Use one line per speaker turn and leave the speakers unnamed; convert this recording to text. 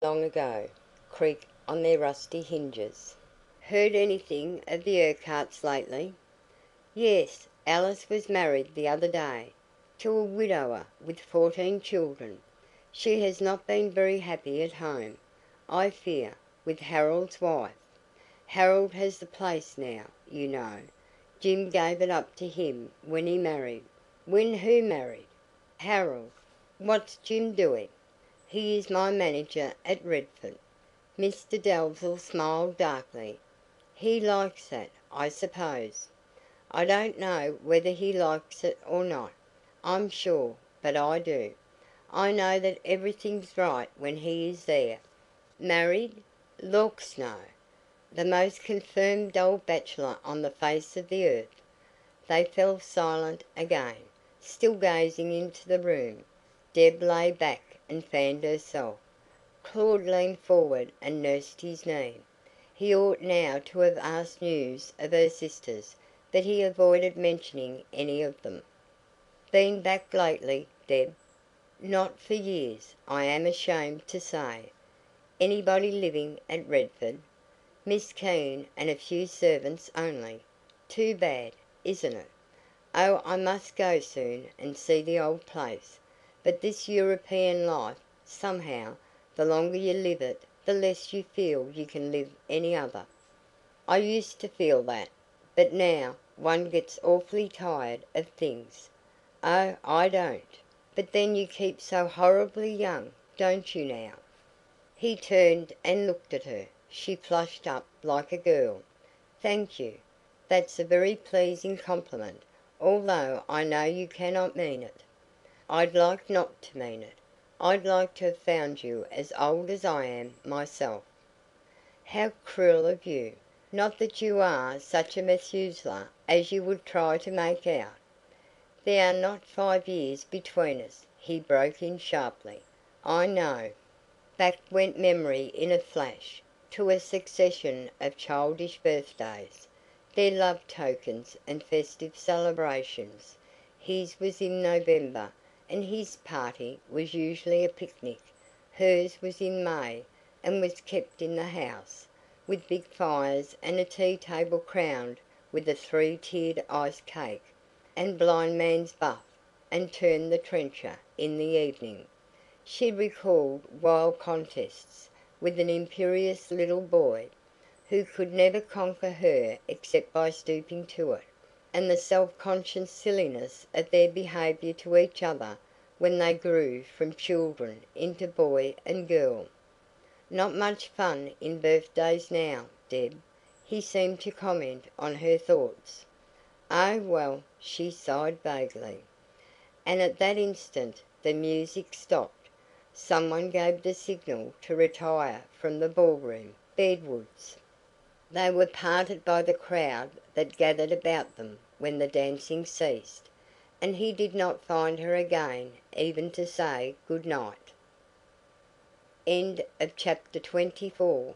long ago, creak on their rusty hinges. Heard anything of the Urquharts lately? Yes, Alice was married the other day, to a widower with 14 children. She has not been very happy at home, I fear, with Harold's wife. Harold has the place now, you know. Jim gave it up to him when he married. When who married? Harold. What's Jim doing? He is my manager at Redford. Mr Dalzell smiled darkly. He likes that, I suppose. I don't know whether he likes it or not, I'm sure, but I do. I know that everything's right when he is there. Married? Looks no. The most confirmed old bachelor on the face of the earth. They fell silent again, still gazing into the room. Deb lay back and fanned herself. Claude leaned forward and nursed his knee. He ought now to have asked news of her sisters, but he avoided mentioning any of them. "Been back lately, Deb?" "Not for years, I am ashamed to say." "Anybody living at Redford?" "Miss Keene and a few servants only." "Too bad, isn't it? Oh, I must go soon and see the old place. But this European life, somehow, the longer you live it, the less you feel you can live any other." "I used to feel that, but now one gets awfully tired of things." "Oh, I don't. But then you keep so horribly young, don't you now?" He turned and looked at her. She flushed up like a girl. "Thank you. That's a very pleasing compliment, although I know you cannot mean it." "I'd like not to mean it. I'd like to have found you as old as I am myself." "How cruel of you! Not that you are such a Methuselah as you would try to make out." "There are not 5 years between us," he broke in sharply. "I know." Back went memory in a flash, to a succession of childish birthdays, their love tokens and festive celebrations. His was in November, and his party was usually a picnic. Hers was in May, and was kept in the house, with big fires and a tea table crowned with a 3-tiered ice cake, and blind man's buff, and turn the trencher in the evening. She recalled wild contests with an imperious little boy, who could never conquer her except by stooping to it, and the self-conscious silliness of their behaviour to each other when they grew from children into boy and girl. "Not much fun in birthdays now, Deb," he seemed to comment on her thoughts. "Oh, well," she sighed vaguely. And at that instant the music stopped. Someone gave the signal to retire from the ballroom bedwards. They were parted by the crowd that gathered about them when the dancing ceased, and he did not find her again even to say good night. Chapter 24.